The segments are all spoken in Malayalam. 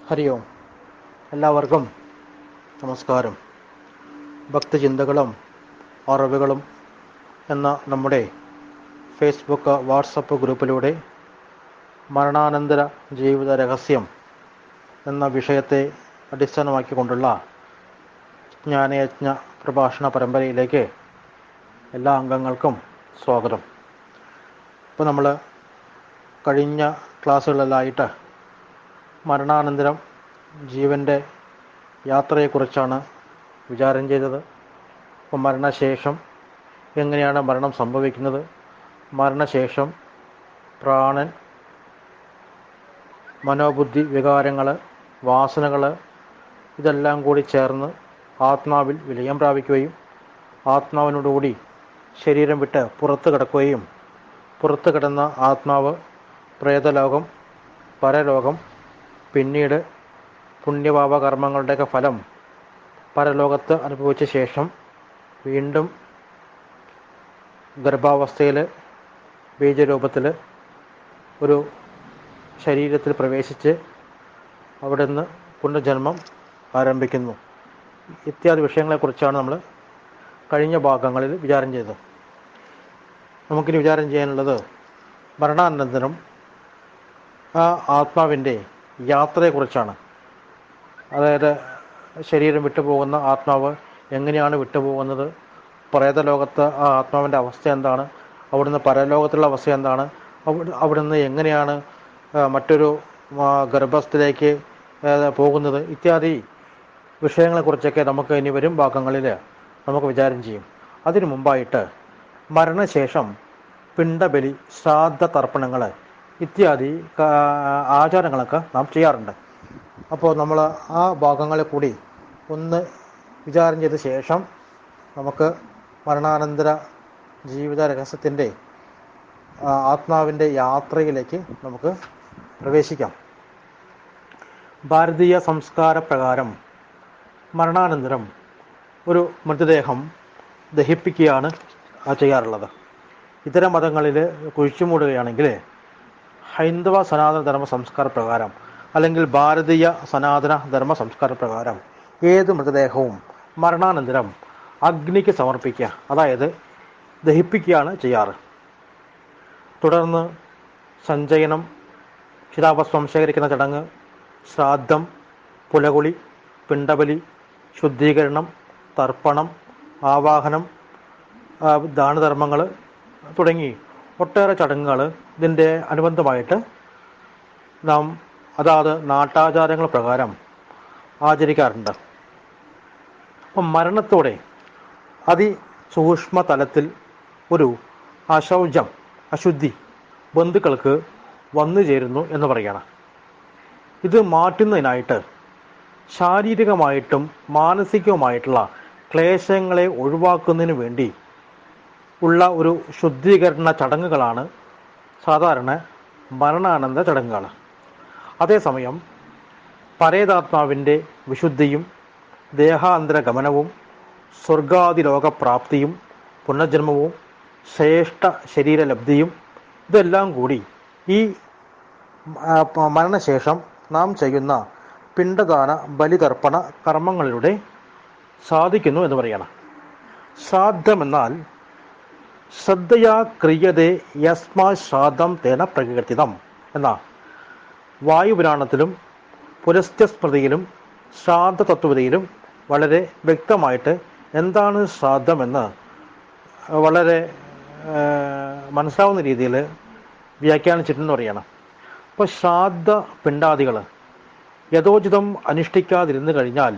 ഹരി ഓം. എല്ലാവർക്കും നമസ്കാരം. ഭക്തിചിന്തകളും അറിവുകളും എന്ന നമ്മുടെ ഫേസ്ബുക്ക് വാട്സപ്പ് ഗ്രൂപ്പിലൂടെ മരണാനന്തര ജീവിത രഹസ്യം എന്ന വിഷയത്തെ അടിസ്ഥാനമാക്കിക്കൊണ്ടുള്ള ജ്ഞാനയജ്ഞ പ്രഭാഷണ പരമ്പരയിലേക്ക് എല്ലാ അംഗങ്ങൾക്കും സ്വാഗതം. ഇപ്പോൾ നമ്മൾ കഴിഞ്ഞ ക്ലാസ്സുകളിലായിട്ട് മരണാനന്തരം ജീവൻ്റെ യാത്രയെക്കുറിച്ചാണ് വിചാരം ചെയ്തത്. അപ്പോൾ മരണശേഷം എങ്ങനെയാണ് മരണം സംഭവിക്കുന്നത്, മരണശേഷം പ്രാണൻ, മനോബുദ്ധി വികാരങ്ങൾ, വാസനകൾ ഇതെല്ലാം കൂടി ചേർന്ന് ആത്മാവിൽ വിലയം പ്രാപിക്കുകയും ആത്മാവിനോടുകൂടി ശരീരം വിട്ട് പുറത്ത് കിടക്കുകയും പുറത്ത് കിടന്ന ആത്മാവ് പ്രേതലോകം, പരലോകം, പിന്നീട് പുണ്യപാപ കർമ്മങ്ങളുടെയൊക്കെ ഫലം പരലോകത്ത് അനുഭവിച്ച ശേഷം വീണ്ടും ഗർഭാവസ്ഥയിൽ ബീജരൂപത്തിൽ ഒരു ശരീരത്തിൽ പ്രവേശിച്ച് അവിടെ നിന്ന് പുനർജന്മം ആരംഭിക്കുന്നു. ഇത്യാദി വിഷയങ്ങളെക്കുറിച്ചാണ് നമ്മൾ കഴിഞ്ഞ ഭാഗങ്ങളിൽ വിചാരം ചെയ്തത്. നമുക്കിനി വിചാരം ചെയ്യാനുള്ളത് മരണാനന്തരം ആ ആത്മാവിൻ്റെ യാത്രയെക്കുറിച്ചാണ്. അതായത് ശരീരം വിട്ടുപോകുന്ന ആത്മാവ് എങ്ങനെയാണ് വിട്ടുപോകുന്നത്, പ്രേതലോകത്ത് ആ ആത്മാവിൻ്റെ അവസ്ഥ എന്താണ്, അവിടുന്ന് പരലോകത്തിലുള്ള അവസ്ഥ എന്താണ്, അവിടുന്ന് എങ്ങനെയാണ് മറ്റൊരു ഗർഭസ്ഥയിലേക്ക് പോകുന്നത്, ഇത്യാദി വിഷയങ്ങളെക്കുറിച്ചൊക്കെ നമുക്ക് ഇനി വരും ഭാഗങ്ങളിൽ നമുക്ക് വിചാരം ചെയ്യും. അതിനു മുമ്പായിട്ട് മരണശേഷം പിണ്ടബലി, ശ്രാദ്ധ തർപ്പണങ്ങൾ ഇത്യാദി ആചാരങ്ങളൊക്കെ നാം ചെയ്യാറുണ്ട്. അപ്പോൾ നമ്മൾ ആ ഭാഗങ്ങളിൽ കൂടി ഒന്ന് വിചാരം ചെയ്ത ശേഷം നമുക്ക് മരണാനന്തര ജീവിത രഹസ്യത്തിൻ്റെ ആത്മാവിൻ്റെ യാത്രയിലേക്ക് നമുക്ക് പ്രവേശിക്കാം. ഭാരതീയ സംസ്കാര പ്രകാരം മരണാനന്തരം ഒരു മൃതദേഹം ദഹിപ്പിക്കുകയാണ് ചെയ്യാറുള്ളത്. ഇതര മതങ്ങളിൽ കുഴിച്ചുമൂടുകയാണെങ്കിൽ ഹൈന്ദവ സനാതന ധർമ്മ സംസ്കാര പ്രകാരം അല്ലെങ്കിൽ ഭാരതീയ സനാതന ധർമ്മ സംസ്കാര പ്രകാരം ഏത് മൃതദേഹവും മരണാനന്തരം അഗ്നിക്ക് സമർപ്പിക്കുക, അതായത് ദഹിപ്പിക്കുകയാണ് ചെയ്യാറ്. തുടർന്ന് സഞ്ചയനം, ചിതാഭസ്മം ശേഖരിക്കുന്ന ചടങ്ങ്, ശ്രാദ്ധം, പുലകുളി, പിണ്ടബലി, ശുദ്ധീകരണം, തർപ്പണം, ആവാഹനം, ദാനധർമ്മങ്ങൾ തുടങ്ങി ഒട്ടേറെ ചടങ്ങുകൾ ഇതിൻ്റെ അനുബന്ധമായിട്ട് നാം അതാത് നാട്ടാചാരങ്ങൾ പ്രകാരം ആചരിക്കാറുണ്ട്. അപ്പം മരണത്തോടെ അതിസൂക്ഷ്മ തലത്തിൽ ഒരു അശൗചം, അശുദ്ധി ബന്ധുക്കൾക്ക് വന്നു ചേരുന്നു എന്ന് പറയുകയാണ്. ഇത് മാറ്റുന്നതിനായിട്ട് ശാരീരികമായിട്ടും മാനസികവുമായിട്ടുള്ള ക്ലേശങ്ങളെ ഒഴിവാക്കുന്നതിന് വേണ്ടി ഉള്ള ഒരു ശുദ്ധീകരണ ചടങ്ങുകളാണ് സാധാരണ മരണാനന്തര ചടങ്ങുകൾ. അതേസമയം പരേതാത്മാവിൻ്റെ വിശുദ്ധിയും ദേഹാന്തര ഗമനവും സ്വർഗാദിലോകപ്രാപ്തിയും പുനർജന്മവും ശ്രേഷ്ഠ ശരീരലബ്ധിയും ഇതെല്ലാം കൂടി ഈ മരണശേഷം നാം ചെയ്യുന്ന പിണ്ടദാന ബലിതർപ്പണ കർമ്മങ്ങളിലൂടെ സാധിക്കുന്നു എന്ന് പറയണം. ശ്രാദ്ധമെന്നാൽ ശ്രദ്ധയാ ക്രിയതേ യസ്മാ ശ്രാദ്ധം തേന പ്രകീർത്തിതം എന്ന വായുപുരാണത്തിലും പുലസ്ത്യസ്മൃതിയിലും ശ്രാദ്ധ തത്വതയിലും വളരെ വ്യക്തമായിട്ട് എന്താണ് ശ്രാദ്ധമെന്ന് വളരെ മനസ്സിലാവുന്ന രീതിയിൽ വ്യാഖ്യാനിച്ചിട്ടെന്ന് പറയണം. അപ്പോൾ ശ്രാദ്ധ പിണ്ടാദികൾ യഥോചിതം അനുഷ്ഠിക്കാതിരുന്നു കഴിഞ്ഞാൽ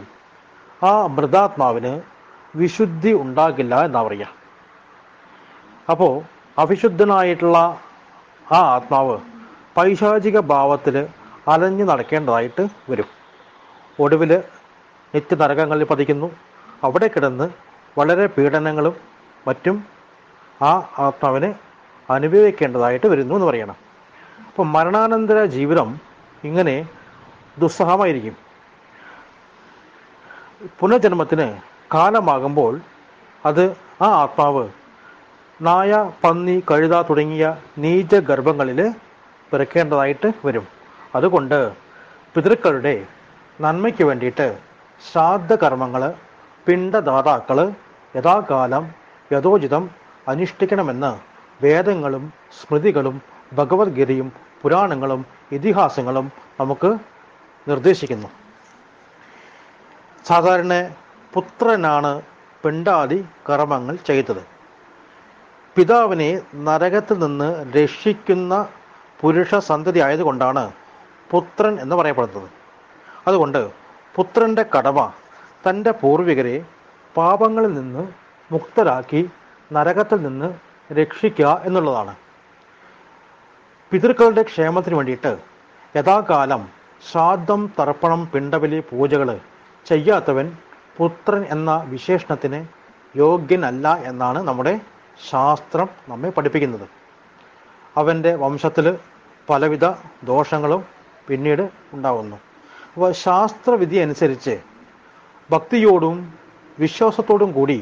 ആ മൃതാത്മാവിന് വിശുദ്ധി ഉണ്ടാകില്ല എന്നാ പറയുക. അപ്പോൾ അവിശുദ്ധനായിട്ടുള്ള ആ ആത്മാവ് പൈശാചിക ഭാവത്തിൽ അലഞ്ഞു നടക്കേണ്ടതായിട്ട് വരും. ഒടുവിൽ നിത്യനരകങ്ങളിൽ പതിക്കുന്നു. അവിടെ കിടന്ന് വളരെ പീഡനങ്ങളും മറ്റും ആ ആത്മാവിന് അനുഭവിക്കേണ്ടതായിട്ട് വരുന്നു എന്ന് പറയണം. അപ്പം മരണാനന്തര ജീവിതം ഇങ്ങനെ ദുസ്സഹമായിരിക്കും. പുനർജന്മത്തിന് കാലമാകുമ്പോൾ അത് ആ ആത്മാവ് നായ, പന്നി, കഴുത തുടങ്ങിയ നീച ഗർഭങ്ങളിൽ പിറക്കേണ്ടതായിട്ട് വരും. അതുകൊണ്ട് പിതൃക്കളുടെ നന്മയ്ക്ക് വേണ്ടിയിട്ട് ശ്രാദ്ധകർമ്മങ്ങൾ പിണ്ടദാതാക്കൾ യഥാകാലം യഥോചിതം അനുഷ്ഠിക്കണമെന്ന് വേദങ്ങളും സ്മൃതികളും ഭഗവത്ഗീതയും പുരാണങ്ങളും ഇതിഹാസങ്ങളും നമുക്ക് നിർദ്ദേശിക്കുന്നു. സാധാരണ പുത്രനാണ് പിണ്ടാദി കർമ്മങ്ങൾ ചെയ്തത്. പിതാവിനെ നരകത്തിൽ നിന്ന് രക്ഷിക്കുന്ന പുരുഷ സന്തതി ആയതുകൊണ്ടാണ് പുത്രൻ എന്ന് പറയപ്പെടുന്നത്. അതുകൊണ്ട് പുത്രൻ്റെ കടമ തൻ്റെ പൂർവികരെ പാപങ്ങളിൽ നിന്ന് മുക്തരാക്കി നരകത്തിൽ നിന്ന് രക്ഷിക്കുക എന്നുള്ളതാണ്. പിതൃക്കളുടെ ക്ഷേമത്തിന് വേണ്ടിയിട്ട് യഥാകാലം ശ്രാദ്ധം, തർപ്പണം, പിണ്ടബലി, പൂജകൾ ചെയ്യാത്തവൻ പുത്രൻ എന്ന വിശേഷണത്തിന് യോഗ്യനല്ല എന്നാണ് നമ്മുടെ ശാസ്ത്രം നമ്മെ പഠിപ്പിക്കുന്നത്. അവൻ്റെ വംശത്തിൽ പലവിധ ദോഷങ്ങളും പിന്നീട് ഉണ്ടാകുന്നു. അപ്പോൾ ശാസ്ത്രവിധി അനുസരിച്ച് ഭക്തിയോടും വിശ്വാസത്തോടും കൂടി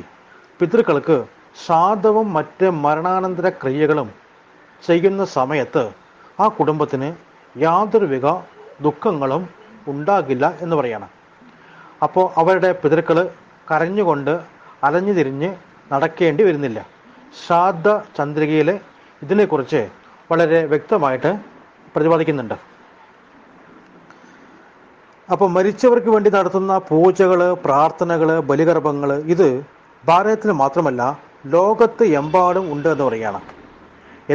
പിതൃക്കൾക്ക് ശ്രാദ്ധവും മറ്റ് മരണാനന്തര ക്രിയകളും ചെയ്യുന്ന സമയത്ത് ആ കുടുംബത്തിന് യാതൊരുവിധ ദുഃഖങ്ങളും ഉണ്ടാകില്ല എന്ന് പറയണം. അപ്പോൾ അവരുടെ പിതൃക്കൾ കരഞ്ഞുകൊണ്ട് അലഞ്ഞു തിരിഞ്ഞ് നടക്കേണ്ടി വരുന്നില്ല. ശ്രാദ്ധ ചന്ദ്രികയിൽ ഇതിനെക്കുറിച്ച് വളരെ വ്യക്തമായിട്ട് പ്രതിപാദിക്കുന്നുണ്ട്. അപ്പോൾ മരിച്ചവർക്ക് വേണ്ടി നടത്തുന്ന പൂജകൾ, പ്രാർത്ഥനകൾ, ബലികർമ്മങ്ങൾ ഇത് ഭാരതത്തിൽ മാത്രമല്ല ലോകത്ത് എമ്പാടും ഉണ്ട് എന്ന് പറയുകയാണ്.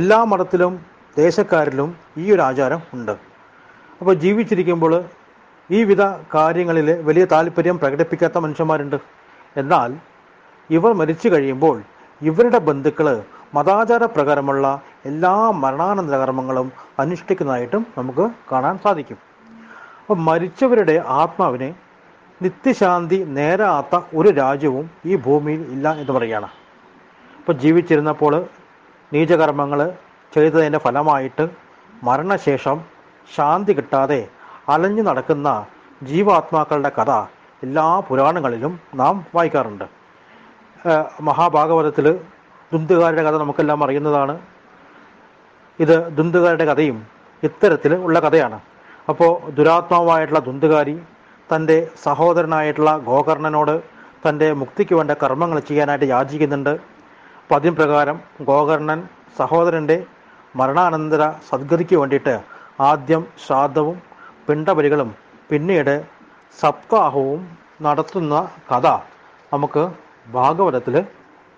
എല്ലാ മതത്തിലും ദേശക്കാരിലും ഈ ഒരു ആചാരം ഉണ്ട്. അപ്പോൾ ജീവിച്ചിരിക്കുമ്പോൾ ഈ വിധ കാര്യങ്ങളിൽ വലിയ താല്പര്യം പ്രകടിപ്പിക്കാത്ത മനുഷ്യന്മാരുണ്ട്. എന്നാൽ ഇവർ മരിച്ചു കഴിയുമ്പോൾ ഇവരുടെ ബന്ധുക്കൾ മതാചാര പ്രകാരമുള്ള എല്ലാ മരണാനന്തര കർമ്മങ്ങളും അനുഷ്ഠിക്കുന്നതായിട്ടും നമുക്ക് കാണാൻ സാധിക്കും. അപ്പോൾ മരിച്ചവരുടെ ആത്മാവിന് നിത്യശാന്തി നേരാത്ത ഒരു രാജ്യവും ഈ ഭൂമിയിൽ ഇല്ല എന്ന് പറയുകയാണ്. ഇപ്പോൾ ജീവിച്ചിരുന്നപ്പോൾ നീചകർമ്മങ്ങൾ ചെയ്തതിൻ്റെ ഫലമായിട്ട് മരണശേഷം ശാന്തി കിട്ടാതെ അലഞ്ഞു നടക്കുന്ന ജീവാത്മാക്കളുടെ കഥ എല്ലാ പുരാണങ്ങളിലും നാം വായിക്കാറുണ്ട്. മഹാഭാഗവതത്തിൽ ദുന്തുകാരുടെ കഥ നമുക്കെല്ലാം അറിയുന്നതാണ്. ഇത് ദുന്തുകാരുടെ കഥയും ഇത്തരത്തിൽ ഉള്ള കഥയാണ്. അപ്പോൾ ദുരാത്മാവായിട്ടുള്ള ദുന്തുകാരി തൻ്റെ സഹോദരനായിട്ടുള്ള ഗോകർണനോട് തൻ്റെ മുക്തിക്ക് വേണ്ട കർമ്മങ്ങൾ ചെയ്യാനായിട്ട് യാചിക്കുന്നുണ്ട്. അപ്പം അതിന് പ്രകാരം ഗോകർണൻ സഹോദരൻ്റെ മരണാനന്തര സദ്ഗതിക്ക് വേണ്ടിയിട്ട് ആദ്യം ശ്രാദ്ധവും പിണ്ടബലികളും പിന്നീട് സപ്താഹവും നടത്തുന്ന കഥ നമുക്ക് ഭാഗവതത്തിൽ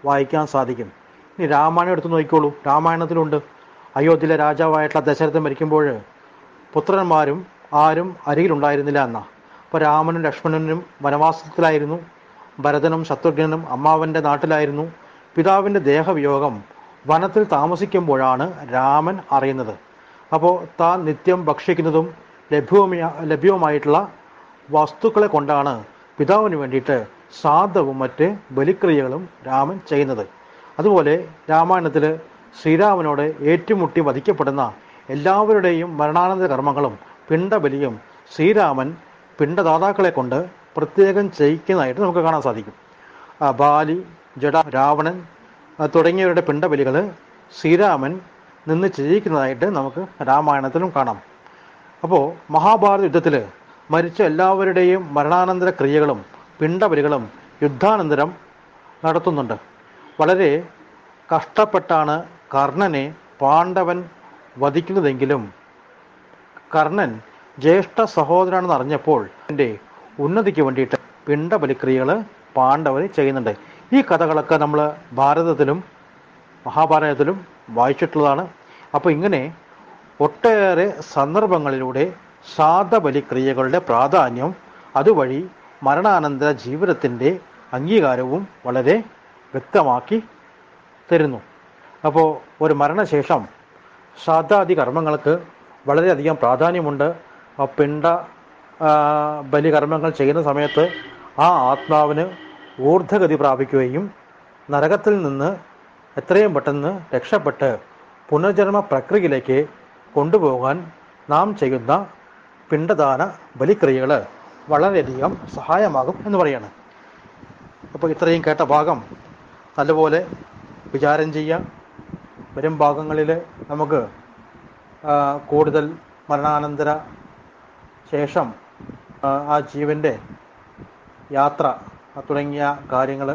വായിക്കാൻ സാധിക്കും. ഇനി രാമായണം എടുത്ത് നോക്കിക്കോളൂ. രാമായണത്തിലുണ്ട്. അയോധ്യയിലെ രാജാവായിട്ടുള്ള ദശരഥൻ മരിക്കുമ്പോൾ പുത്രന്മാരും ആരും അരികിലുണ്ടായിരുന്നില്ല എന്നാ. അപ്പോൾ രാമനും ലക്ഷ്മണനും വനവാസത്തിലായിരുന്നു. ഭരതനും ശത്രുഘ്നനും അമ്മാവൻ്റെ നാട്ടിലായിരുന്നു. പിതാവിൻ്റെ ദേഹവിയോഗം വനത്തിൽ താമസിക്കുമ്പോഴാണ് രാമൻ അറിയുന്നത്. അപ്പോൾ താൻ നിത്യം ഭക്ഷിക്കുന്നതും ലഭ്യവുമായിട്ടുള്ള വസ്തുക്കളെ കൊണ്ടാണ് പിതാവിന് വേണ്ടിയിട്ട് ശ്രാദ്ധവും മറ്റ് ബലിക്രിയകളും രാമൻ ചെയ്യുന്നത്. അതുപോലെ രാമായണത്തിൽ ശ്രീരാമനോട് ഏറ്റുമുട്ടി വധിക്കപ്പെടുന്ന എല്ലാവരുടെയും മരണാനന്തര കർമ്മങ്ങളും പിണ്ടബലിയും ശ്രീരാമൻ പിണ്ടദാതാക്കളെ കൊണ്ട് പ്രത്യേകം ചെയ്യിക്കുന്നതായിട്ട് നമുക്ക് കാണാൻ സാധിക്കും. ബാലി, ജഡ, രാവണൻ തുടങ്ങിയവരുടെ പിണ്ടബലികൾ ശ്രീരാമൻ നിന്ന് ചെയ്യിക്കുന്നതായിട്ട് നമുക്ക് രാമായണത്തിലും കാണാം. അപ്പോൾ മഹാഭാരത യുദ്ധത്തിൽ മരിച്ച എല്ലാവരുടെയും മരണാനന്തര ക്രിയകളും പിണ്ടബലികളും യുദ്ധാനന്തരം നടത്തുന്നുണ്ട്. വളരെ കഷ്ടപ്പെട്ടാണ് കർണനെ പാണ്ഡവൻ വധിക്കുന്നതെങ്കിലും കർണൻ ജ്യേഷ്ഠ സഹോദരനാണെന്ന് അറിഞ്ഞപ്പോൾ എൻ്റെ ഉന്നതിക്ക് വേണ്ടിയിട്ട് പിണ്ടബലിക്രിയകൾ പാണ്ഡവർ ചെയ്യുന്നുണ്ട്. ഈ കഥകളൊക്കെ നമ്മൾ ഭാരതത്തിലും മഹാഭാരതത്തിലും വായിച്ചിട്ടുള്ളതാണ്. അപ്പോൾ ഇങ്ങനെ ഒട്ടേറെ സന്ദർഭങ്ങളിലൂടെ ശ്രാദ്ധബലിക്രിയകളുടെ പ്രാധാന്യം, അതുവഴി മരണാനന്തര ജീവിതത്തിൻ്റെ അംഗീകാരവും വളരെ വ്യക്തമാക്കി തരുന്നു. അപ്പോൾ ഒരു മരണശേഷം ശ്രാദ്ധാദി കർമ്മങ്ങൾക്ക് വളരെയധികം പ്രാധാന്യമുണ്ട്. പിണ്ട ബലികർമ്മങ്ങൾ ചെയ്യുന്ന സമയത്ത് ആ ആത്മാവിന് ഊർധ്വഗതി പ്രാപിക്കുകയും നരകത്തിൽ നിന്ന് എത്രയും പെട്ടെന്ന് രക്ഷപ്പെട്ട് പുനർജന്മ പ്രക്രിയയിലേക്ക് കൊണ്ടുപോകാൻ നാം ചെയ്യുന്ന പിണ്ടദാന ബലിക്രിയകൾ വളരെയധികം സഹായമാകും എന്ന് പറയാണ്. അപ്പോൾ ഇത്രയും കേട്ട ഭാഗം നല്ലപോലെ വിചാരം ചെയ്യാം. വരും ഭാഗങ്ങളിൽ നമുക്ക് കൂടുതൽ മരണാനന്തര ശേഷം ആ ജീവൻ്റെ യാത്ര തുടങ്ങിയ കാര്യങ്ങൾ,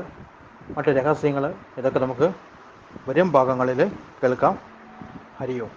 മറ്റ് രഹസ്യങ്ങൾ, ഇതൊക്കെ നമുക്ക് വരും ഭാഗങ്ങളിൽ കേൾക്കാം. ഹരി ഓം.